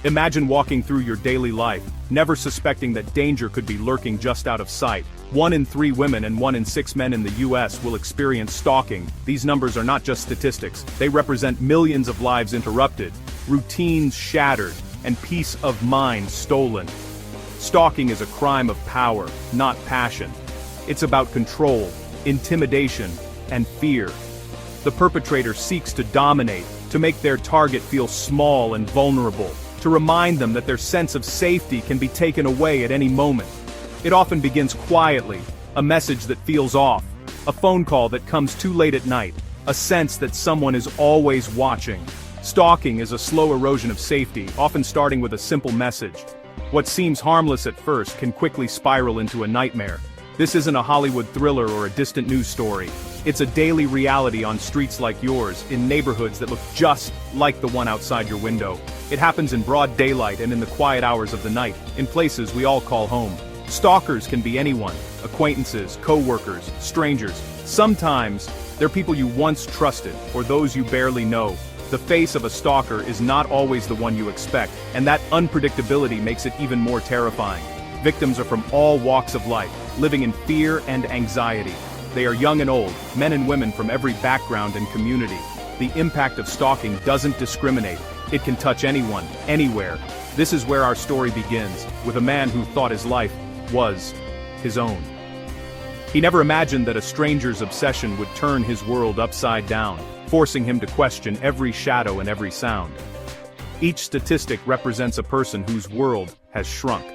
Imagine walking through your daily life, never suspecting that danger could be lurking just out of sight. 1 in 3 women and 1 in 6 men in the US will experience stalking. These numbers are not just statistics, they represent millions of lives interrupted, routines shattered, and peace of mind stolen. Stalking is a crime of power, not passion. It's about control, intimidation, and fear. The perpetrator seeks to dominate, to make their target feel small and vulnerable, to remind them that their sense of safety can be taken away at any moment. It often begins quietly, a message that feels off, a phone call that comes too late at night, a sense that someone is always watching. Stalking is a slow erosion of safety, often starting with a simple message. What seems harmless at first can quickly spiral into a nightmare. This isn't a Hollywood thriller or a distant news story. It's a daily reality on streets like yours, in neighborhoods that look just like the one outside your window. It happens in broad daylight and in the quiet hours of the night, in places we all call home. Stalkers can be anyone, acquaintances, co-workers, strangers. Sometimes, they're people you once trusted, or those you barely know. The face of a stalker is not always the one you expect, and that unpredictability makes it even more terrifying. Victims are from all walks of life, living in fear and anxiety. They are young and old, men and women from every background and community. The impact of stalking doesn't discriminate. It can touch anyone, anywhere. This is where our story begins, with a man who thought his life was his own. He never imagined that a stranger's obsession would turn his world upside down, forcing him to question every shadow and every sound. Each statistic represents a person whose world has shrunk.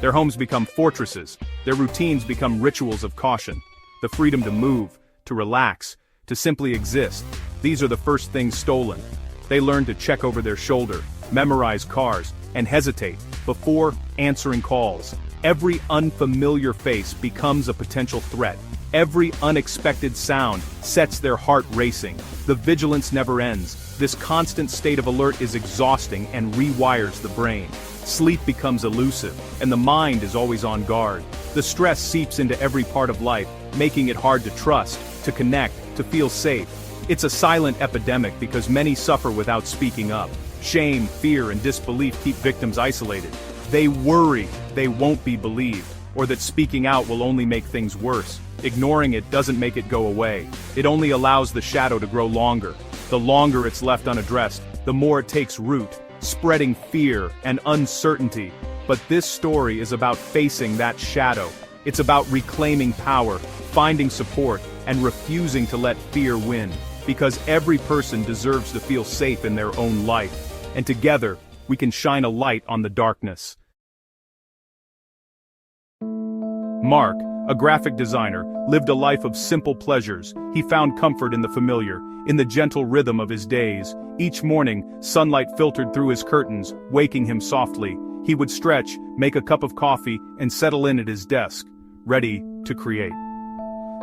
Their homes become fortresses, their routines become rituals of caution. The freedom to move, to relax, to simply exist. These are the first things stolen. They learn to check over their shoulder, memorize cars, and hesitate before answering calls. Every unfamiliar face becomes a potential threat. Every unexpected sound sets their heart racing. The vigilance never ends. This constant state of alert is exhausting and rewires the brain. Sleep becomes elusive, and the mind is always on guard. The stress seeps into every part of life, making it hard to trust, to connect, to feel safe. It's a silent epidemic because many suffer without speaking up. Shame, fear, and disbelief keep victims isolated. They worry they won't be believed, or that speaking out will only make things worse. Ignoring it doesn't make it go away. It only allows the shadow to grow longer. The longer it's left unaddressed, the more it takes root, spreading fear and uncertainty. But this story is about facing that shadow. It's about reclaiming power, finding support, and refusing to let fear win. Because every person deserves to feel safe in their own life. And together, we can shine a light on the darkness. Mark, a graphic designer, lived a life of simple pleasures. He found comfort in the familiar, in the gentle rhythm of his days. Each morning, sunlight filtered through his curtains, waking him softly. He would stretch, make a cup of coffee, and settle in at his desk, ready to create.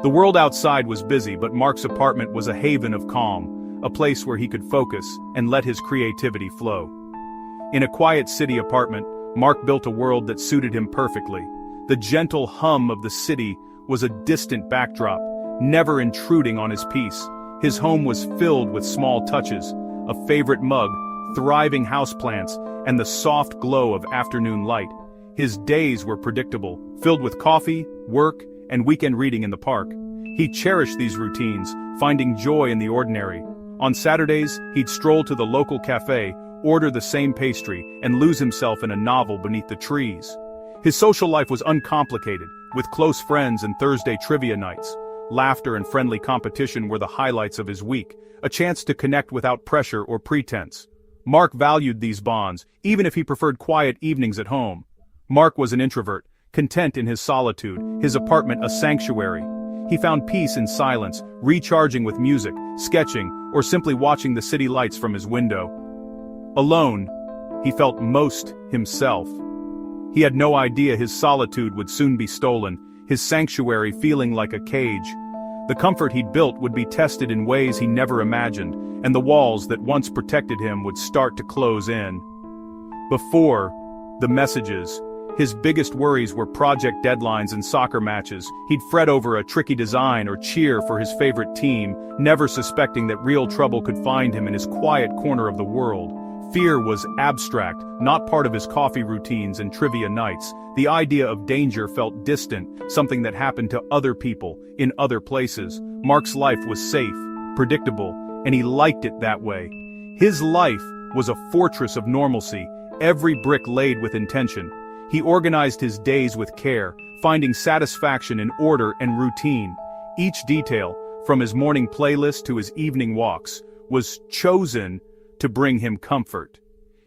The world outside was busy, but Mark's apartment was a haven of calm, a place where he could focus and let his creativity flow. In a quiet city apartment, Mark built a world that suited him perfectly. The gentle hum of the city was a distant backdrop, never intruding on his peace. His home was filled with small touches, a favorite mug, thriving houseplants, and the soft glow of afternoon light. His days were predictable, filled with coffee, work, and weekend reading in the park. He cherished these routines, finding joy in the ordinary. On Saturdays, he'd stroll to the local cafe, order the same pastry, and lose himself in a novel beneath the trees. His social life was uncomplicated, with close friends and Thursday trivia nights. Laughter and friendly competition were the highlights of his week, a chance to connect without pressure or pretense. Mark valued these bonds, even if he preferred quiet evenings at home. Mark was an introvert, content in his solitude, his apartment a sanctuary. He found peace in silence, recharging with music, sketching, or simply watching the city lights from his window. Alone, he felt most himself. He had no idea his solitude would soon be stolen, his sanctuary feeling like a cage. The comfort he'd built would be tested in ways he never imagined, and the walls that once protected him would start to close in. Before the messages, his biggest worries were project deadlines and soccer matches. He'd fret over a tricky design or cheer for his favorite team, never suspecting that real trouble could find him in his quiet corner of the world. Fear was abstract, not part of his coffee routines and trivia nights. The idea of danger felt distant, something that happened to other people, in other places. Mark's life was safe, predictable, and he liked it that way. His life was a fortress of normalcy, every brick laid with intention. He organized his days with care, finding satisfaction in order and routine. Each detail, from his morning playlist to his evening walks, was chosen to bring him comfort.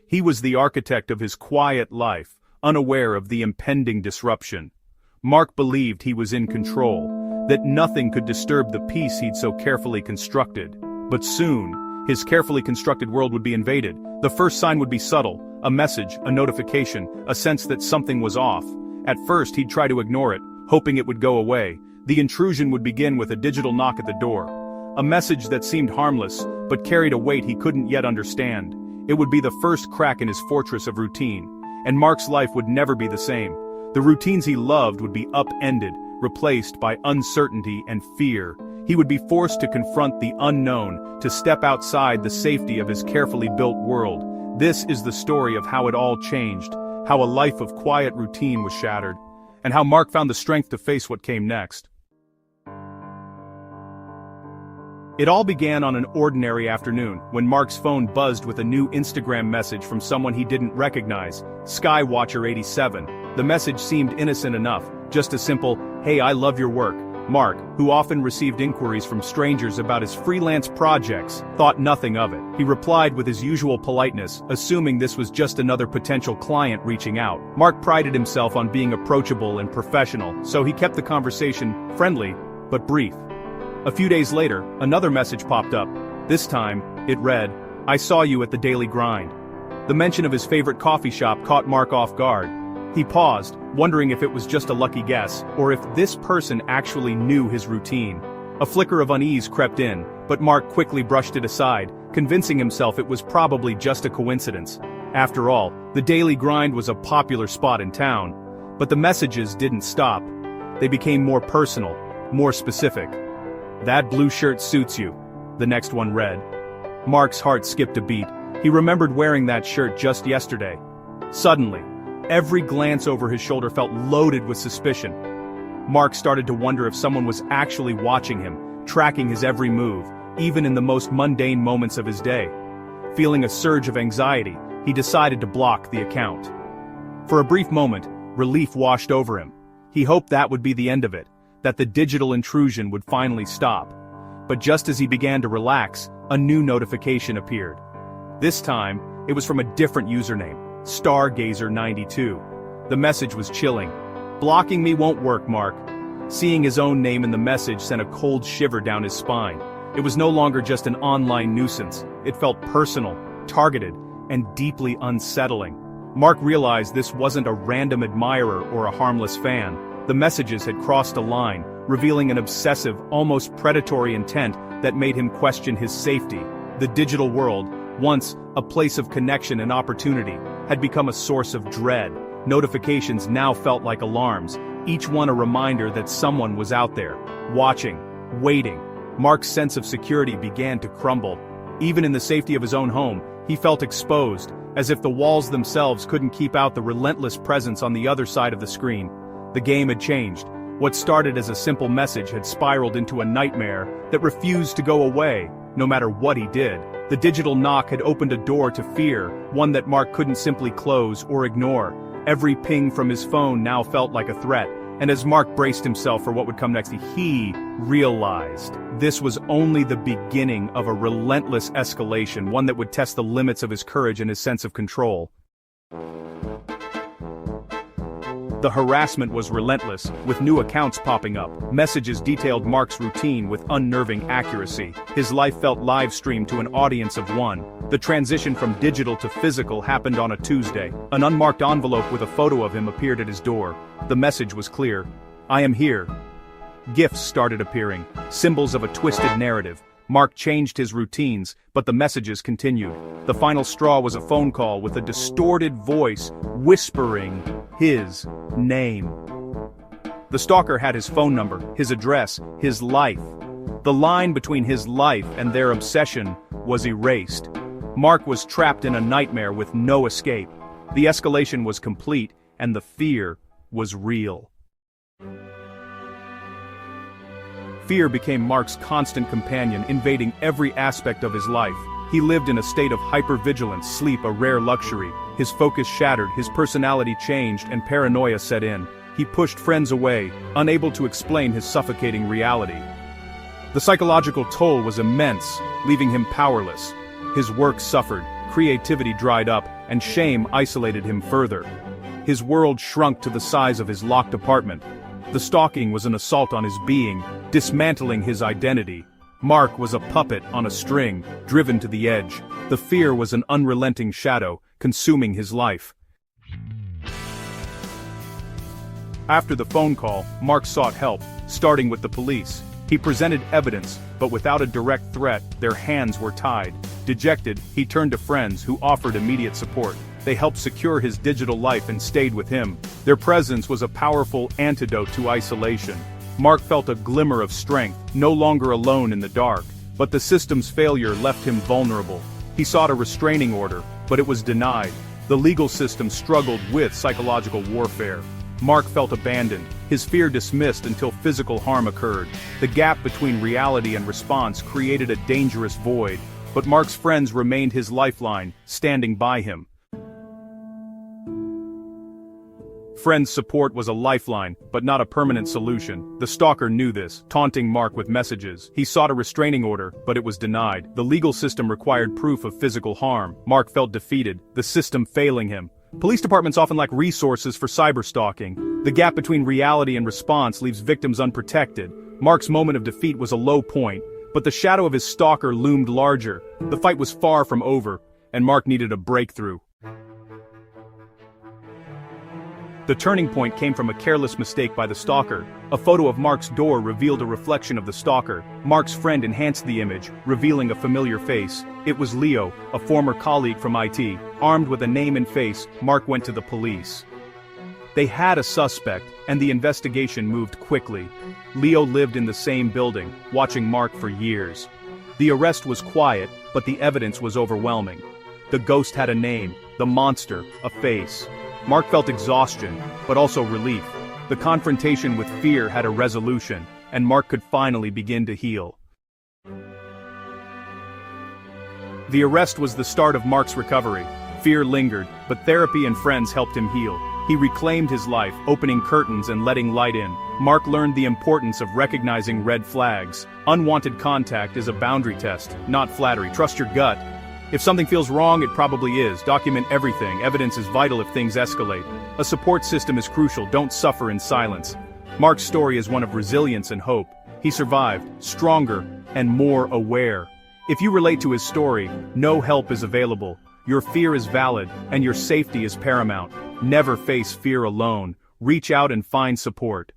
He was the architect of his quiet life, unaware of the impending disruption. Mark believed he was in control, that nothing could disturb the peace he'd so carefully constructed. But soon, his carefully constructed world would be invaded. The first sign would be subtle, a message, a notification, a sense that something was off. At first he'd try to ignore it, hoping it would go away. The intrusion would begin with a digital knock at the door. A message that seemed harmless, but carried a weight he couldn't yet understand. It would be the first crack in his fortress of routine. And Mark's life would never be the same. The routines he loved would be upended, replaced by uncertainty and fear. He would be forced to confront the unknown, to step outside the safety of his carefully built world. This is the story of how it all changed, how a life of quiet routine was shattered, and how Mark found the strength to face what came next. It all began on an ordinary afternoon, when Mark's phone buzzed with a new Instagram message from someone he didn't recognize, Skywatcher87. The message seemed innocent enough, just a simple, "Hey, I love your work." Mark, who often received inquiries from strangers about his freelance projects, thought nothing of it. He replied with his usual politeness, assuming this was just another potential client reaching out. Mark prided himself on being approachable and professional, so he kept the conversation friendly, but brief. A few days later, another message popped up. This time, it read, "I saw you at the Daily Grind." The mention of his favorite coffee shop caught Mark off guard. He paused, wondering if it was just a lucky guess, or if this person actually knew his routine. A flicker of unease crept in, but Mark quickly brushed it aside, convincing himself it was probably just a coincidence. After all, the Daily Grind was a popular spot in town. But the messages didn't stop. They became more personal, more specific. "That blue shirt suits you," the next one read. Mark's heart skipped a beat. He remembered wearing that shirt just yesterday. Suddenly, every glance over his shoulder felt loaded with suspicion. Mark started to wonder if someone was actually watching him, tracking his every move, even in the most mundane moments of his day. Feeling a surge of anxiety, he decided to block the account. For a brief moment, relief washed over him. He hoped that would be the end of it, that the digital intrusion would finally stop. But just as he began to relax, a new notification appeared. This time, it was from a different username, Stargazer92. The message was chilling. "Blocking me won't work, Mark." Seeing his own name in the message sent a cold shiver down his spine. It was no longer just an online nuisance. It felt personal, targeted, and deeply unsettling. Mark realized this wasn't a random admirer or a harmless fan. The messages had crossed a line, revealing an obsessive, almost predatory intent that made him question his safety. The digital world, once a place of connection and opportunity, had become a source of dread. Notifications now felt like alarms, each one a reminder that someone was out there, watching, waiting. Mark's sense of security began to crumble. Even in the safety of his own home, he felt exposed, as if the walls themselves couldn't keep out the relentless presence on the other side of the screen. The game had changed. What started as a simple message had spiraled into a nightmare that refused to go away, no matter what he did. The digital knock had opened a door to fear, one that Mark couldn't simply close or ignore. Every ping from his phone now felt like a threat, and as Mark braced himself for what would come next, he realized this was only the beginning of a relentless escalation, one that would test the limits of his courage and his sense of control. The harassment was relentless, with new accounts popping up. Messages detailed Mark's routine with unnerving accuracy. His life felt live-streamed to an audience of one. The transition from digital to physical happened on a Tuesday. An unmarked envelope with a photo of him appeared at his door. The message was clear. "I am here." Gifts started appearing, symbols of a twisted narrative. Mark changed his routines, but the messages continued. The final straw was a phone call with a distorted voice whispering his name. The stalker had his phone number, his address, his life. The line between his life and their obsession was erased. Mark was trapped in a nightmare with no escape. The escalation was complete, and the fear was real. Fear became Mark's constant companion, invading every aspect of his life. He lived in a state of hypervigilance, sleep a rare luxury. His focus shattered, his personality changed, and paranoia set in. He pushed friends away, unable to explain his suffocating reality. The psychological toll was immense, leaving him powerless. His work suffered, creativity dried up, and shame isolated him further. His world shrunk to the size of his locked apartment. The stalking was an assault on his being, dismantling his identity. Mark was a puppet on a string, driven to the edge. The fear was an unrelenting shadow, consuming his life. After the phone call, Mark sought help, starting with the police. He presented evidence, but without a direct threat, their hands were tied. Dejected, he turned to friends who offered immediate support. They helped secure his digital life and stayed with him. Their presence was a powerful antidote to isolation. Mark felt a glimmer of strength, no longer alone in the dark. But the system's failure left him vulnerable. He sought a restraining order, but it was denied. The legal system struggled with psychological warfare. Mark felt abandoned, his fear dismissed until physical harm occurred. The gap between reality and response created a dangerous void, but Mark's friends remained his lifeline, standing by him. Friends' support was a lifeline, but not a permanent solution. The stalker knew this, taunting Mark with messages. He sought a restraining order, but it was denied. The legal system required proof of physical harm. Mark felt defeated, the system failing him. Police departments often lack resources for cyberstalking. The gap between reality and response leaves victims unprotected. Mark's moment of defeat was a low point, but the shadow of his stalker loomed larger. The fight was far from over, and Mark needed a breakthrough. The turning point came from a careless mistake by the stalker. A photo of Mark's door revealed a reflection of the stalker. Mark's friend enhanced the image, revealing a familiar face. It was Leo, a former colleague from IT. Armed with a name and face, Mark went to the police. They had a suspect, and the investigation moved quickly. Leo lived in the same building, watching Mark for years. The arrest was quiet, but the evidence was overwhelming. The ghost had a name, the monster, a face. Mark felt exhaustion, but also relief. The confrontation with fear had a resolution, and Mark could finally begin to heal. The arrest was the start of Mark's recovery. Fear lingered, but therapy and friends helped him heal. He reclaimed his life, opening curtains and letting light in. Mark learned the importance of recognizing red flags. Unwanted contact is a boundary test, not flattery. Trust your gut. If something feels wrong, it probably is. Document everything. Evidence is vital if things escalate. A support system is crucial. Don't suffer in silence. Mark's story is one of resilience and hope. He survived, stronger, and more aware. If you relate to his story, no help is available. Your fear is valid, and your safety is paramount. Never face fear alone. Reach out and find support.